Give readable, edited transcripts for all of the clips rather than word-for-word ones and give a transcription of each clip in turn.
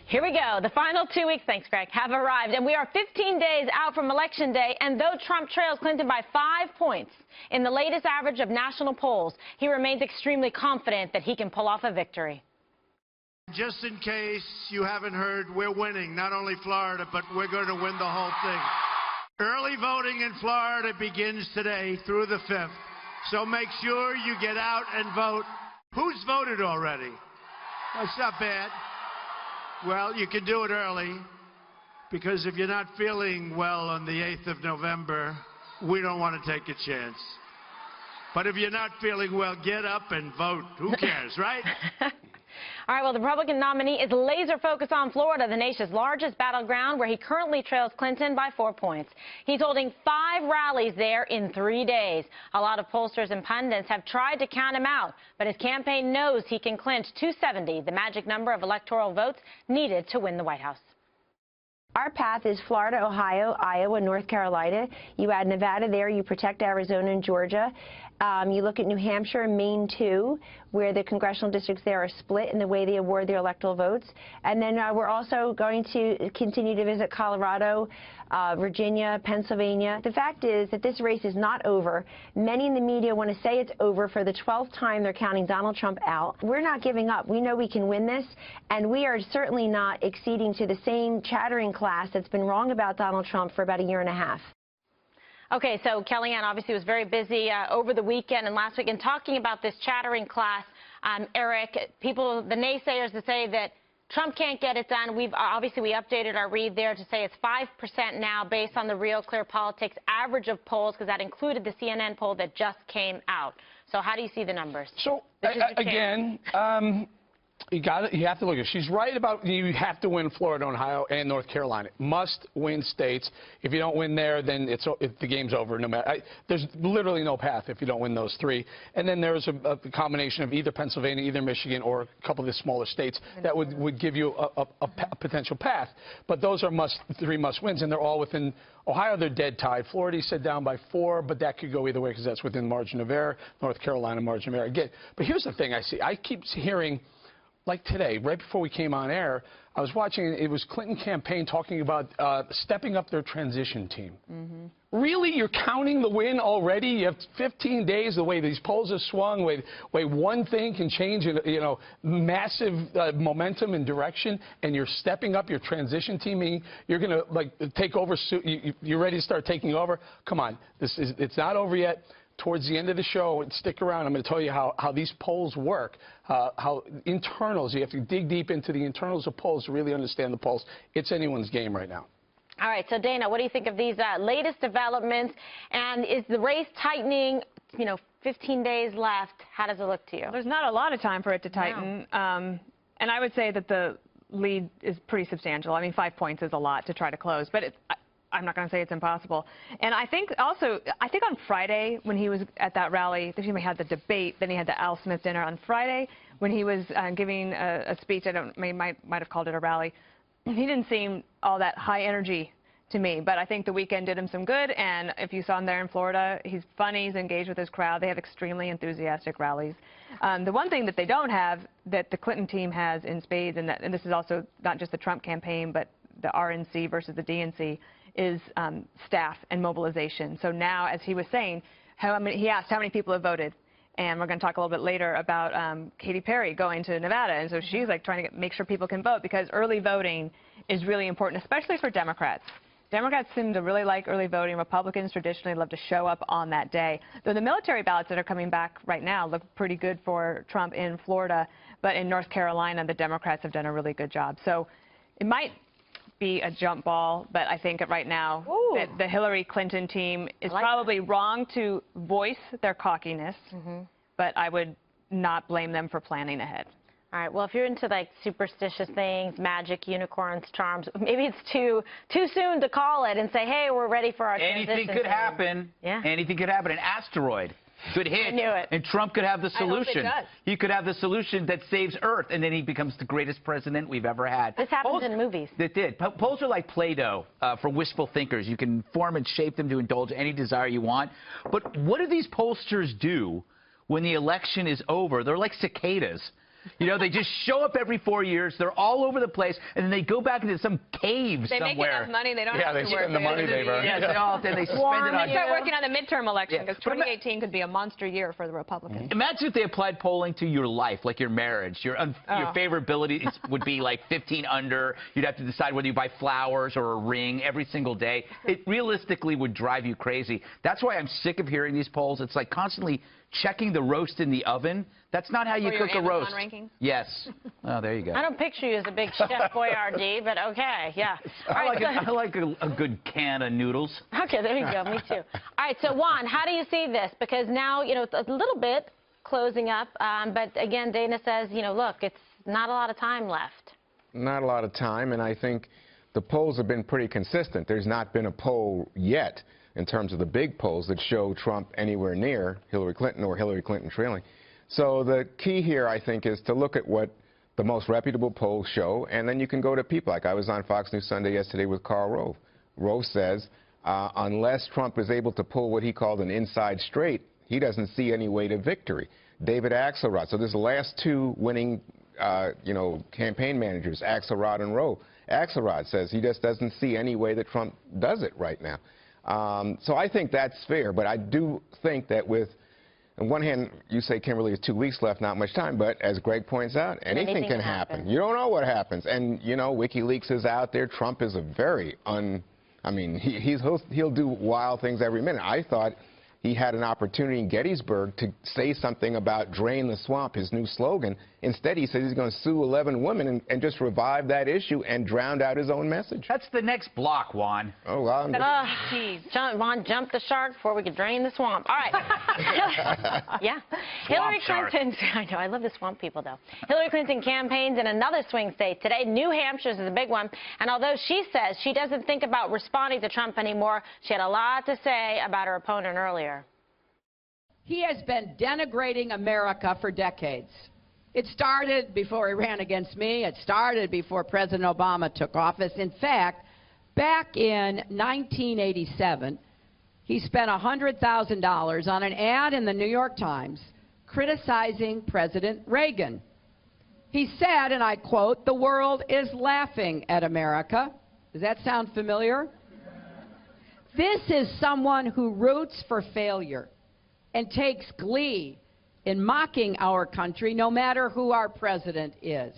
Here we go. The final 2 weeks, thanks, Greg, have arrived, and we are 15 days out from Election Day, and though Trump trails Clinton by 5 points in the latest average of national polls, he remains extremely confident that he can pull off a victory. Just in case you haven't heard, we're winning, not only Florida, but we're going to win the whole thing. Early voting in Florida begins today through the 5th, so make sure you get out and vote. Who's voted already? That's not bad. Well, you can do it early, because if you're not feeling well on the 8th of November, we don't want to take a chance. But if you're not feeling well, get up and vote. Who cares, right? All right, well, the Republican nominee is laser focused on Florida, the nation's largest battleground, where he currently trails Clinton by 4 points. He's holding 5 rallies there in 3 days. A lot of pollsters and pundits have tried to count him out, but his campaign knows he can clinch 270, the magic number of electoral votes needed to win the White House. Our path is Florida, Ohio, Iowa, North Carolina. You add Nevada there, you protect Arizona and Georgia. You look at New Hampshire and Maine, too, where the congressional districts there are split in the way they award their electoral votes. And then we're also going to continue to visit Colorado, Virginia, Pennsylvania. The fact is that this race is not over. Many in the media want to say it's over. For the 12th time, they're counting Donald Trump out. We're not giving up. We know we can win this, and we are certainly not acceding to the same chattering class that's been wrong about Donald Trump for about a year and a half. Okay, so Kellyanne obviously was very busy over the weekend and last week in talking about this chattering class. Eric, people, the naysayers that say that Trump can't get it done, we updated our read there to say it's 5% now based on the Real Clear Politics average of polls, because that included the CNN poll that just came out. So how do you see the numbers? So, again, you have to look at it. She's right about you have to win Florida, Ohio, and North Carolina. Must-win states. If you don't win there, then the game's over. No matter, there's literally no path if you don't win those 3. And then there's a combination of either Pennsylvania, either Michigan, or a couple of the smaller states that would give you a potential path. But those are 3 must-wins, and they're all within. Ohio, they're dead tied. Florida, you said down by 4, but that could go either way because that's within margin of error. North Carolina, margin of error. Again, but here's the thing I see. I keep hearing. Like today, right before we came on air, I was watching, it was Clinton campaign talking about stepping up their transition team. Really? You're counting the win already? You have 15 days, the way these polls have swung, the way one thing can change, massive momentum and direction, and you're stepping up your transition team, meaning you're going to, take over, you're ready to start taking over? Come on, it's not over yet. Towards the end of the show, and stick around, I'm going to tell you how these polls work, how internals, you have to dig deep into the internals of polls to really understand the polls. It's anyone's game right now. All right, so Dana, what do you think of these latest developments? And is the race tightening, 15 days left? How does it look to you? There's not a lot of time for it to tighten. No. And I would say that the lead is pretty substantial. I mean, 5 points is a lot to try to close, but I'm not going to say it's impossible. And I think also, on Friday when he was at that rally, he had the debate, then he had the Al Smith dinner. On Friday when he was giving a speech, might have called it a rally, he didn't seem all that high energy to me. But I think the weekend did him some good. And if you saw him there in Florida, he's funny, he's engaged with his crowd. They have extremely enthusiastic rallies. The one thing that they don't have that the Clinton team has in spades, and this is also not just the Trump campaign, but the RNC versus the DNC, is staff and mobilization. So now, as he was saying, he asked how many people have voted. And we're going to talk a little bit later about Katy Perry going to Nevada. And so she's trying to make sure people can vote, because early voting is really important, especially for Democrats. Democrats seem to really like early voting. Republicans traditionally love to show up on that day. Though the military ballots that are coming back right now look pretty good for Trump in Florida. But in North Carolina, the Democrats have done a really good job. So it might be a jump ball, but I think right now that the Hillary Clinton team is probably wrong to voice their cockiness, but I would not blame them for planning ahead. All right, well, if you're into superstitious things, magic, unicorns, charms, maybe it's too soon to call it and say, hey, we're ready for our transition. Anything could happen. Yeah. Anything could happen. An asteroid could hit, I knew it. and Trump could have the solution. I hope it does. He could have the solution that saves Earth, and then he becomes the greatest president we've ever had. This happens in movies. It did. Polls are like Play-Doh for wishful thinkers. You can form and shape them to indulge any desire you want. But what do these pollsters do when the election is over? They're like cicadas. You know, they just show up every 4 years. They're all over the place, and then they go back into some cave They somewhere. make enough money, they don't have to work. Yeah, they spend the money they've earned. Yeah, then they spend it on. They start working on the midterm election, because Yeah. 2018 could be a monster year for the Republicans. Imagine if they applied polling to your life, like your marriage. Your favorability would be like 15 under. You'd have to decide whether you buy flowers or a ring every single day. It realistically would drive you crazy. That's why I'm sick of hearing these polls. It's like constantly checking the roast in the oven. That's not how you cook a roast. Rankings? Yes. Oh, there you go. I don't picture you as a big Chef Boyardee, but okay, yeah. I like a good can of noodles. Okay, there you go. Me too. All right, so Juan, how do you see this? Because now, you know, it's a little bit closing up, but again, Dana says, you know, look, it's not a lot of time left. Not a lot of time, and I think the polls have been pretty consistent. There's not been a poll yet in terms of the big polls that show Trump anywhere near Hillary Clinton or Hillary Clinton trailing. So the key here, I think, is to look at what the most reputable polls show, and then you can go to people. Like I was on Fox News Sunday yesterday with Karl Rove. Rove says unless Trump is able to pull what he called an inside straight, he doesn't see any way to victory. David Axelrod. So there's the last two winning, campaign managers, Axelrod and Rove. Axelrod says he just doesn't see any way that Trump does it right now. So I think that's fair, but I do think that with, on one hand, you say, Kimberly, it's 2 weeks left, not much time, but as Greg points out, anything can happen. You don't know what happens. And, you know, WikiLeaks is out there. Trump is a very he'll do wild things every minute. I thought he had an opportunity in Gettysburg to say something about drain the swamp, his new slogan. Instead, he says he's going to sue 11 women and just revive that issue and drown out his own message. That's the next block, Juan. Oh, well. Juan jumped the shark before we could drain the swamp. All right. Yeah. Hillary Clinton, I know, I love the swamp people, though. Hillary Clinton campaigns in another swing state today. New Hampshire's is a big one. And although she says she doesn't think about responding to Trump anymore, she had a lot to say about her opponent earlier. He has been denigrating America for decades. It started before he ran against me. It started before President Obama took office. In fact, back in 1987, he spent $100,000 on an ad in the New York Times criticizing President Reagan. He said, and I quote, "The world is laughing at America." Does that sound familiar? This is someone who roots for failure and takes glee in mocking our country, no matter who our president is.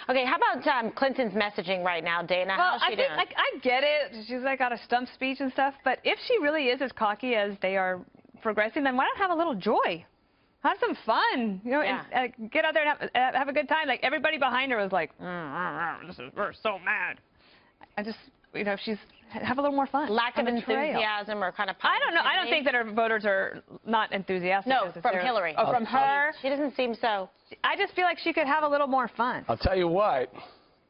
Okay, how about Clinton's messaging right now, Dana? Well, How's she doing? I get it. She's like got a stump speech and stuff, but if she really is as cocky as they are progressing, then why not have a little joy? Have some fun, you know, and get out there and have a good time. Like everybody behind her was like, we're so mad. I just, you know, have a little more fun. Lack of enthusiasm or kind of I don't know. I don't think that her voters are not enthusiastic. No, from Hillary. Oh, from her? She doesn't seem so. I just feel like she could have a little more fun. I'll tell you what. Oh,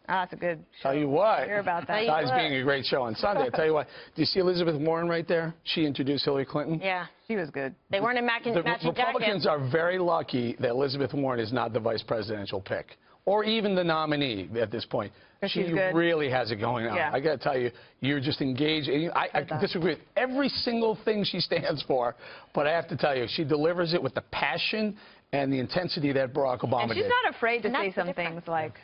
that's a good show. Tell you what. Hear about that. Besides being a great show on Sunday, I'll tell you what. Do you see Elizabeth Warren right there? She introduced Hillary Clinton. Yeah. She was good. They weren't in matching jackets. The Republicans are very lucky that Elizabeth Warren is not the vice presidential pick, or even the nominee at this point. She really has it going on. Yeah. I got to tell you, you're just engaged. I disagree with every single thing she stands for, but I have to tell you, she delivers it with the passion and the intensity that Barack Obama did. And she's not afraid to say some things like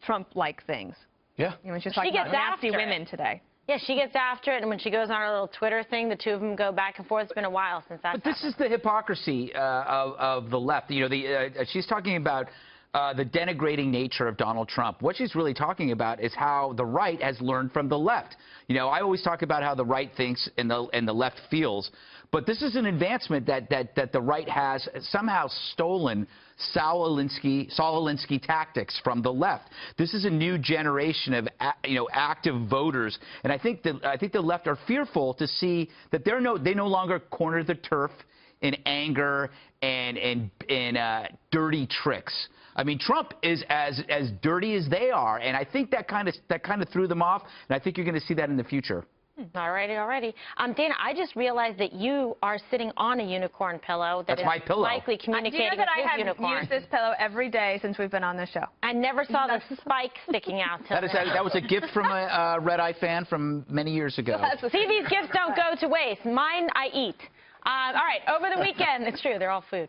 Trump-like things. Yeah. You know, she's talking about nasty women today. Yeah, she gets after it, and when she goes on her little Twitter thing, the two of them go back and forth. It's been a while since that. But this is the hypocrisy of the left. You know, she's talking about the denigrating nature of Donald Trump. What she's really talking about is how the right has learned from the left. You know, I always talk about how the right thinks and the left feels, but this is an advancement that the right has somehow stolen Saul Alinsky tactics from the left. This is a new generation of active voters, and I think the left are fearful to see that they no longer corner the turf in anger and dirty tricks. I mean, Trump is as dirty as they are, and I think that kind of threw them off, and I think you're going to see that in the future. All righty. Dana, I just realized that you are sitting on a unicorn pillow. That's my pillow. Likely communicating with his unicorn. I have used this pillow every day since we've been on this show. I never saw the spike sticking out. That was a gift from a Red Eye fan from many years ago. See, these gifts don't go to waste. Mine, I eat. All right, over the weekend, it's true, they're all food.